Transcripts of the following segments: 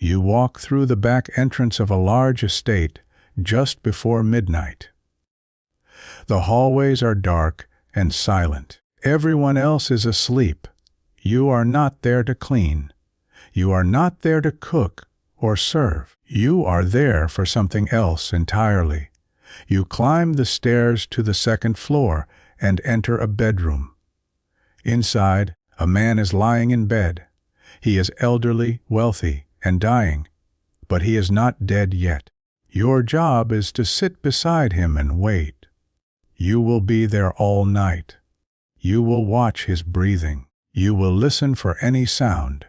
You walk through the back entrance of a large estate just before midnight. The hallways are dark and silent. Everyone else is asleep. You are not there to clean. You are not there to cook or serve. You are there for something else entirely. You climb the stairs to the second floor and enter a bedroom. Inside, a man is lying in bed. He is elderly, wealthy, and dying, but he is not dead yet. Your job is to sit beside him and wait. You will be there all night. You will watch his breathing. You will listen for any sound.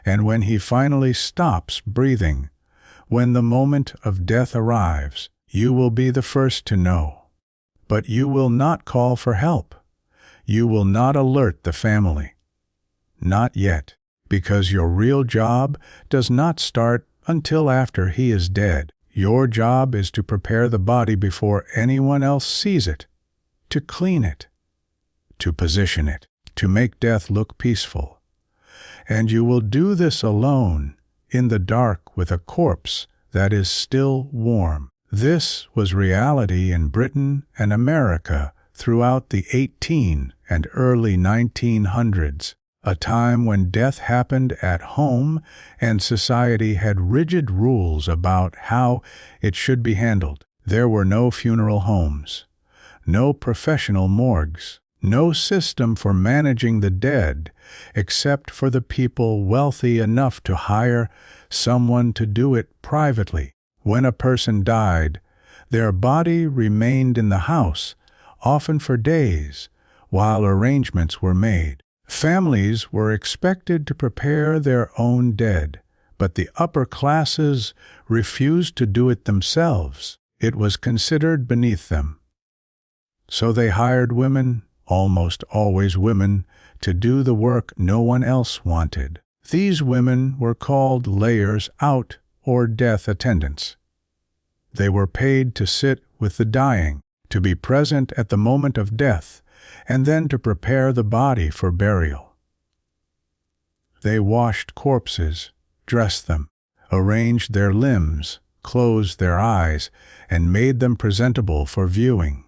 And when he finally stops breathing, when the moment of death arrives, you will be the first to know. But you will not call for help. You will not alert the family. Not yet, because your real job does not start until after he is dead. Your job is to prepare the body before anyone else sees it, to clean it, to position it, to make death look peaceful. And you will do this alone, in the dark with a corpse that is still warm. This was reality in Britain and America throughout the 18 and early 1900s, a time when death happened at home and society had rigid rules about how it should be handled. There were no funeral homes, no professional morgues, no system for managing the dead except for the people wealthy enough to hire someone to do it privately. When a person died, their body remained in the house, often for days, while arrangements were made. Families were expected to prepare their own dead, but the upper classes refused to do it themselves. It was considered beneath them. So they hired women, almost always women, to do the work no one else wanted. These women were called layers out or death attendants. They were paid to sit with the dying, to be present at the moment of death, and then to prepare the body for burial. They washed corpses, dressed them, arranged their limbs, closed their eyes, and made them presentable for viewing.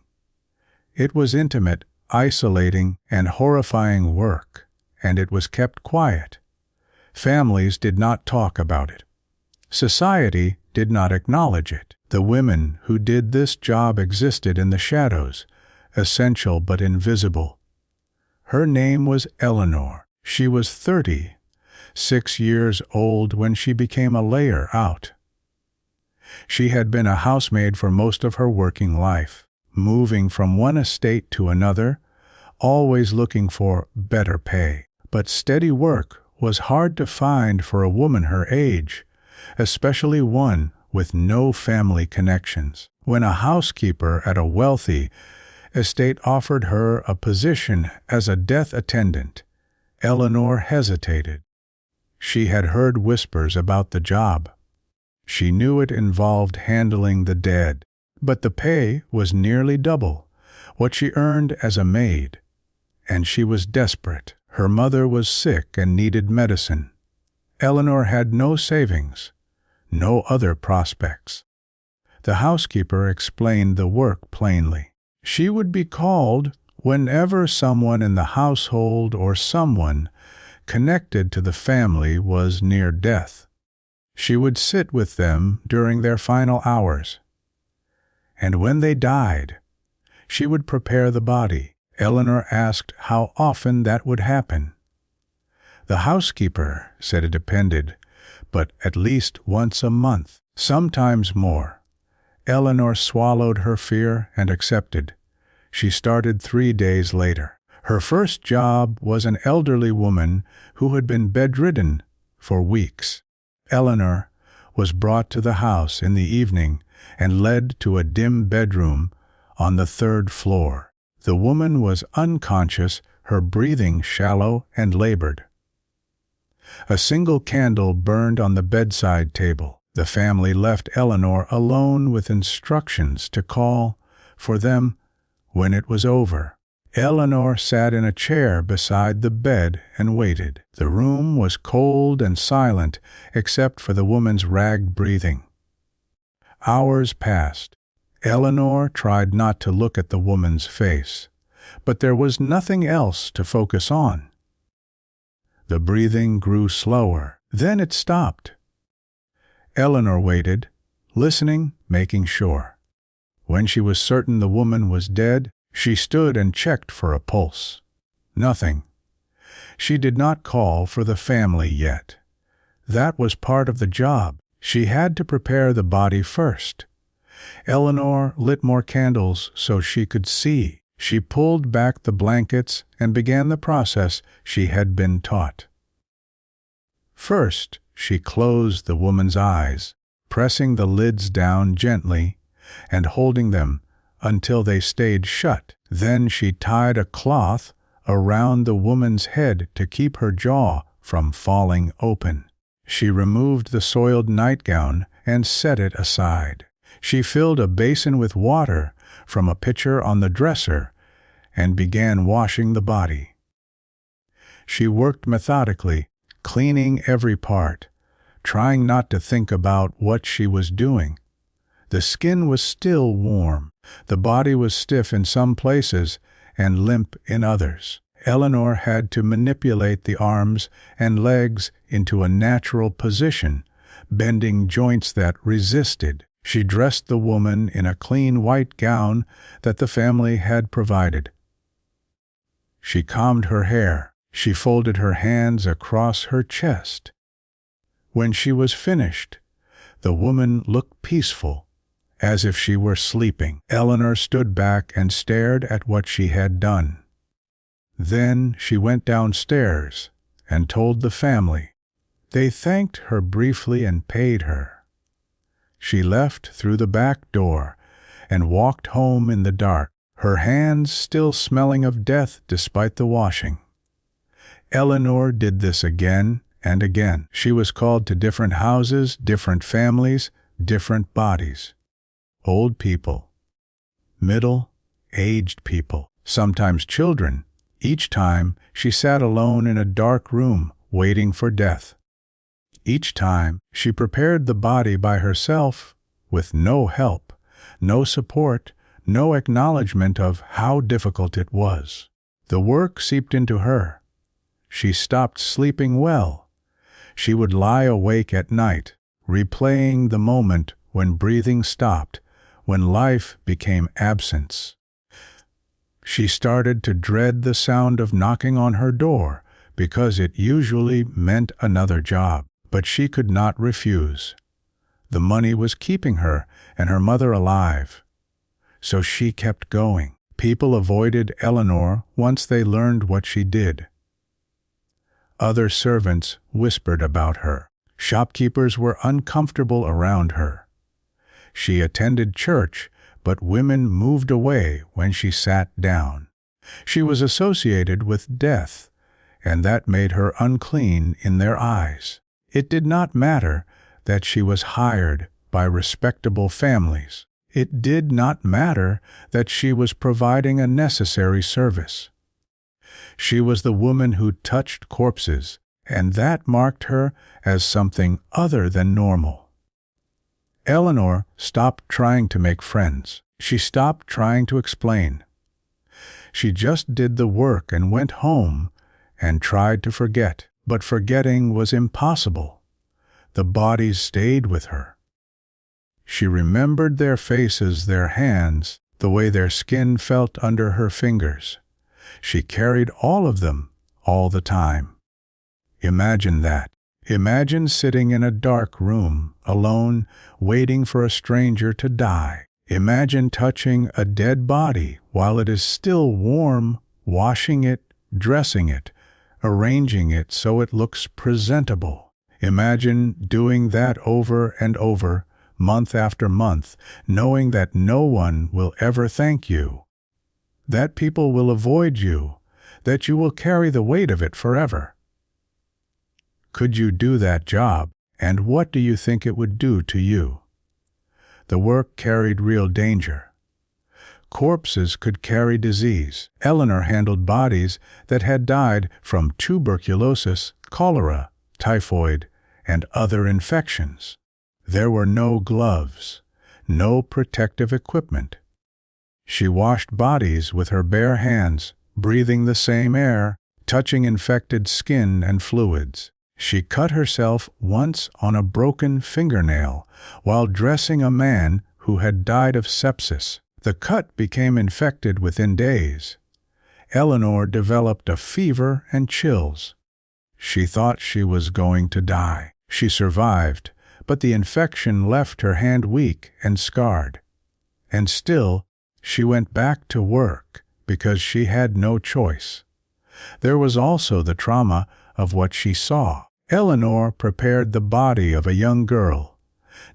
It was intimate, isolating, and horrifying work, and it was kept quiet. Families did not talk about it. Society did not acknowledge it. The women who did this job existed in the shadows, essential but invisible. Her name was Eleanor. She was 36 years old when she became a layer out. She had been a housemaid for most of her working life, moving from one estate to another, always looking for better pay. But steady work was hard to find for a woman her age, especially one with no family connections. When a housekeeper at a wealthy estate offered her a position as a death attendant, Eleanor hesitated. She had heard whispers about the job. She knew it involved handling the dead, but the pay was nearly double what she earned as a maid, and she was desperate. Her mother was sick and needed medicine. Eleanor had no savings, no other prospects. The housekeeper explained the work plainly. She would be called whenever someone in the household or someone connected to the family was near death. She would sit with them during their final hours. And when they died, she would prepare the body. Eleanor asked how often that would happen. The housekeeper said it depended, but at least once a month, sometimes more. Eleanor swallowed her fear and accepted. She started 3 days later. Her first job was an elderly woman who had been bedridden for weeks. Eleanor was brought to the house in the evening and led to a dim bedroom on the 3rd floor. The woman was unconscious, her breathing shallow and labored. A single candle burned on the bedside table. The family left Eleanor alone with instructions to call for them when it was over. Eleanor sat in a chair beside the bed and waited. The room was cold and silent except for the woman's ragged breathing. Hours passed. Eleanor tried not to look at the woman's face, but there was nothing else to focus on. The breathing grew slower. Then it stopped. Eleanor waited, listening, making sure. When she was certain the woman was dead, she stood and checked for a pulse. Nothing. She did not call for the family yet. That was part of the job. She had to prepare the body first. Eleanor lit more candles so she could see. She pulled back the blankets and began the process she had been taught. First, she closed the woman's eyes, pressing the lids down gently and holding them until they stayed shut. Then she tied a cloth around the woman's head to keep her jaw from falling open. She removed the soiled nightgown and set it aside. She filled a basin with water from a pitcher on the dresser and began washing the body. She worked methodically, cleaning every part, trying not to think about what she was doing. The skin was still warm. The body was stiff in some places and limp in others. Eleanor had to manipulate the arms and legs into a natural position, bending joints that resisted. She dressed the woman in a clean white gown that the family had provided. She combed her hair. She folded her hands across her chest. When she was finished, the woman looked peaceful, as if she were sleeping. Eleanor stood back and stared at what she had done. Then she went downstairs and told the family. They thanked her briefly and paid her. She left through the back door and walked home in the dark, her hands still smelling of death despite the washing. Eleanor did this again and again. She was called to different houses, different families, different bodies. Old people, middle-aged people, sometimes children. Each time she sat alone in a dark room waiting for death. Each time she prepared the body by herself with no help, no support, no acknowledgement of how difficult it was. The work seeped into her. She stopped sleeping well. She would lie awake at night, replaying the moment when breathing stopped, when life became absence. She started to dread the sound of knocking on her door because it usually meant another job, but she could not refuse. The money was keeping her and her mother alive. So she kept going. People avoided Eleanor once they learned what she did. Other servants whispered about her. Shopkeepers were uncomfortable around her. She attended church, but women moved away when she sat down. She was associated with death, and that made her unclean in their eyes. It did not matter that she was hired by respectable families. It did not matter that she was providing a necessary service. She was the woman who touched corpses, and that marked her as something other than normal. Eleanor stopped trying to make friends. She stopped trying to explain. She just did the work and went home and tried to forget, but forgetting was impossible. The bodies stayed with her. She remembered their faces, their hands, the way their skin felt under her fingers. She carried all of them, all the time. Imagine that. Imagine sitting in a dark room, alone, waiting for a stranger to die. Imagine touching a dead body while it is still warm, washing it, dressing it, arranging it so it looks presentable. Imagine doing that over and over, month after month, knowing that no one will ever thank you, that people will avoid you, that you will carry the weight of it forever. Could you do that job, and what do you think it would do to you? The work carried real danger. Corpses could carry disease. Eleanor handled bodies that had died from tuberculosis, cholera, typhoid, and other infections. There were no gloves, no protective equipment. She washed bodies with her bare hands, breathing the same air, touching infected skin and fluids. She cut herself once on a broken fingernail while dressing a man who had died of sepsis. The cut became infected within days. Eleanor developed a fever and chills. She thought she was going to die. She survived, but the infection left her hand weak and scarred. And still, she went back to work because she had no choice. There was also the trauma of what she saw. Eleanor prepared the body of a young girl,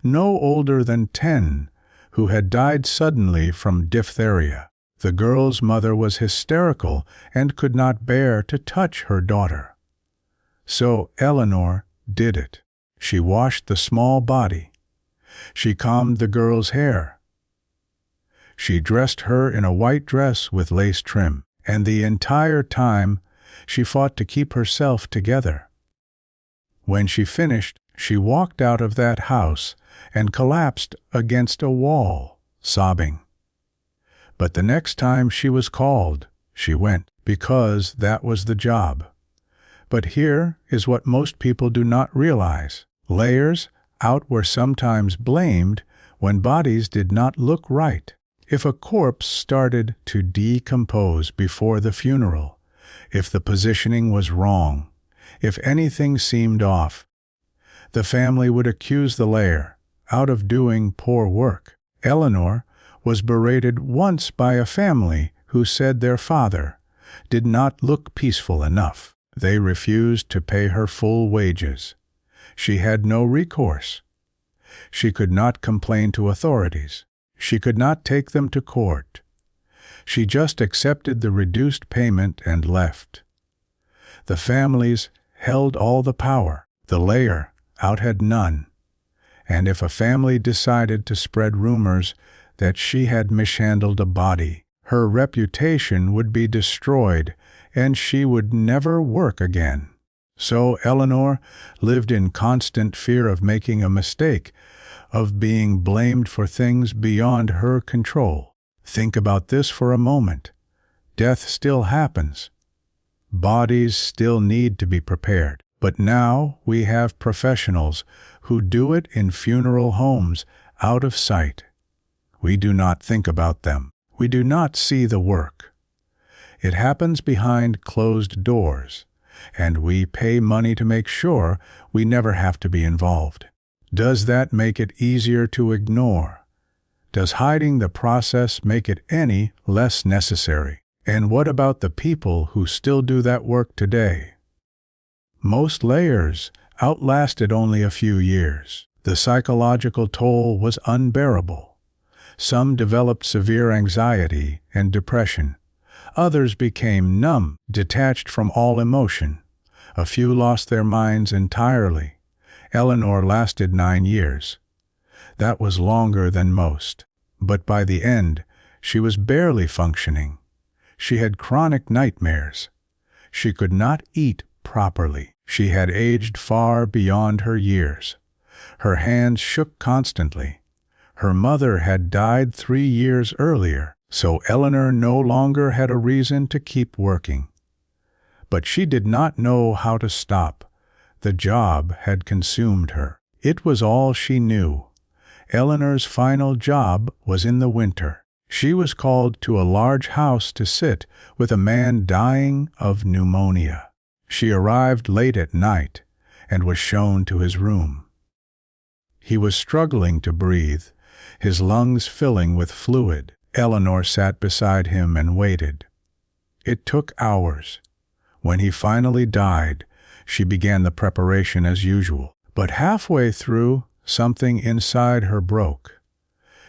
no older than 10, who had died suddenly from diphtheria. The girl's mother was hysterical and could not bear to touch her daughter. So Eleanor did it. She washed the small body. She combed the girl's hair. She dressed her in a white dress with lace trim, and the entire time she fought to keep herself together. When she finished, she walked out of that house and collapsed against a wall, sobbing. But the next time she was called, she went, because that was the job. But here is what most people do not realize. Layers out were sometimes blamed when bodies did not look right. If a corpse started to decompose before the funeral, if the positioning was wrong, if anything seemed off, the family would accuse the layer out of doing poor work. Eleanor was berated once by a family who said their father did not look peaceful enough. They refused to pay her full wages. She had no recourse. She could not complain to authorities. She could not take them to court. She just accepted the reduced payment and left. The families held all the power. The layer out had none. And if a family decided to spread rumors that she had mishandled a body, her reputation would be destroyed and she would never work again. So Eleanor lived in constant fear of making a mistake, of being blamed for things beyond her control. Think about this for a moment. Death still happens. Bodies still need to be prepared. But now we have professionals who do it in funeral homes, out of sight. We do not think about them. We do not see the work. It happens behind closed doors, and we pay money to make sure we never have to be involved. Does that make it easier to ignore? Does hiding the process make it any less necessary? And what about the people who still do that work today? Most layers outlasted only a few years. The psychological toll was unbearable. Some developed severe anxiety and depression. Others became numb, detached from all emotion. A few lost their minds entirely. Eleanor lasted 9 years. That was longer than most. But by the end, she was barely functioning. She had chronic nightmares. She could not eat properly. She had aged far beyond her years. Her hands shook constantly. Her mother had died 3 years earlier, so Eleanor no longer had a reason to keep working. But she did not know how to stop. The job had consumed her. It was all she knew. Eleanor's final job was in the winter. She was called to a large house to sit with a man dying of pneumonia. She arrived late at night and was shown to his room. He was struggling to breathe, his lungs filling with fluid. Eleanor sat beside him and waited. It took hours. When he finally died, she began the preparation as usual. But halfway through, something inside her broke.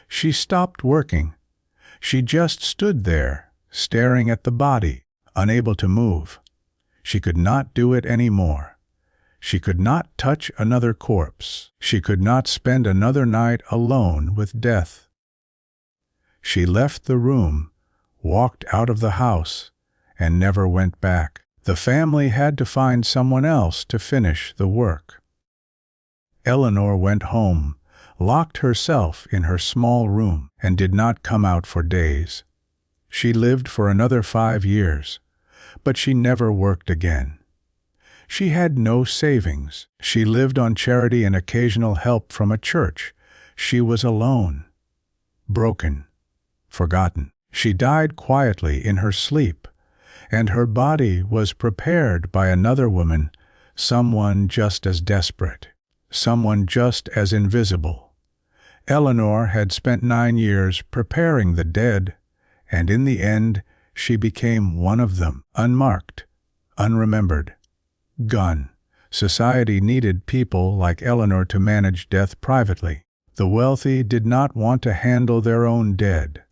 She stopped working. She just stood there, staring at the body, unable to move. She could not do it anymore. She could not touch another corpse. She could not spend another night alone with death. She left the room, walked out of the house, and never went back. The family had to find someone else to finish the work. Eleanor went home, locked herself in her small room, and did not come out for days. She lived for another 5 years, but she never worked again. She had no savings. She lived on charity and occasional help from a church. She was alone, broken, forgotten. She died quietly in her sleep, and her body was prepared by another woman, someone just as desperate, someone just as invisible. Eleanor had spent 9 years preparing the dead, and in the end she became one of them, unmarked, unremembered, gone. Society needed people like Eleanor to manage death privately. The wealthy did not want to handle their own dead.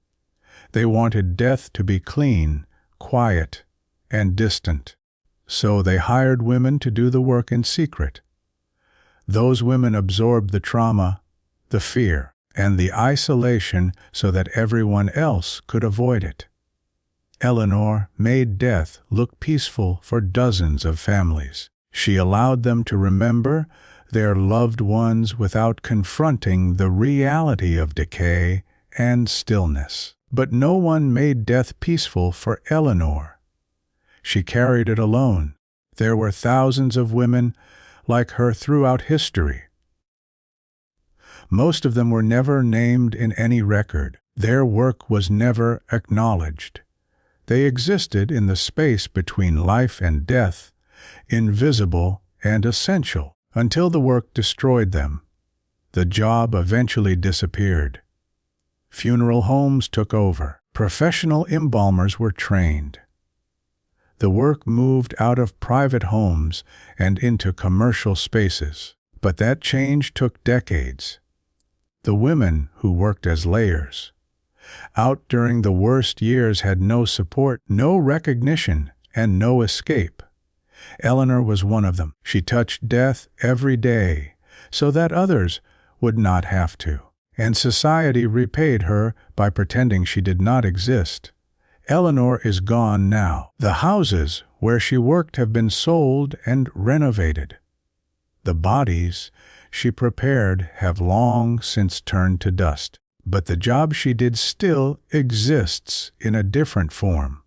They wanted death to be clean, quiet, and distant. So they hired women to do the work in secret. Those women absorbed the trauma, the fear, and the isolation so that everyone else could avoid it. Eleanor made death look peaceful for dozens of families. She allowed them to remember their loved ones without confronting the reality of decay and stillness. But no one made death peaceful for Eleanor. She carried it alone. There were thousands of women like her throughout history. Most of them were never named in any record. Their work was never acknowledged. They existed in the space between life and death, invisible and essential, until the work destroyed them. The job eventually disappeared. Funeral homes took over. Professional embalmers were trained. The work moved out of private homes and into commercial spaces. But that change took decades. The women who worked as layers out during the worst years had no support, no recognition, and no escape. Eleanor was one of them. She touched death every day so that others would not have to. And society repaid her by pretending she did not exist. Eleanor is gone now. The houses where she worked have been sold and renovated. The bodies she prepared have long since turned to dust. But the job she did still exists in a different form.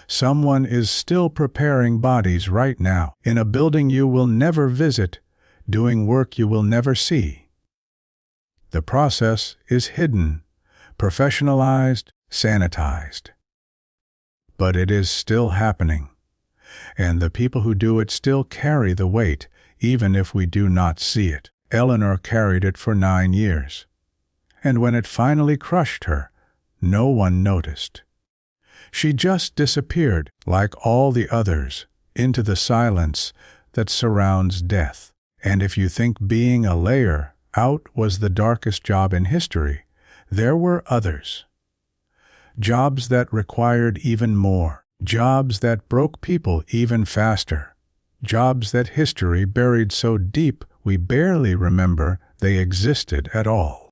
Someone is still preparing bodies right now, in a building you will never visit, doing work you will never see. The process is hidden, professionalized, sanitized. But it is still happening, and the people who do it still carry the weight, even if we do not see it. Eleanor carried it for 9 years. And when it finally crushed her, no one noticed. She just disappeared, like all the others, into the silence that surrounds death. And if you think being a layer out was the darkest job in history, there were others. Jobs that required even more. Jobs that broke people even faster. Jobs that history buried so deep we barely remember they existed at all.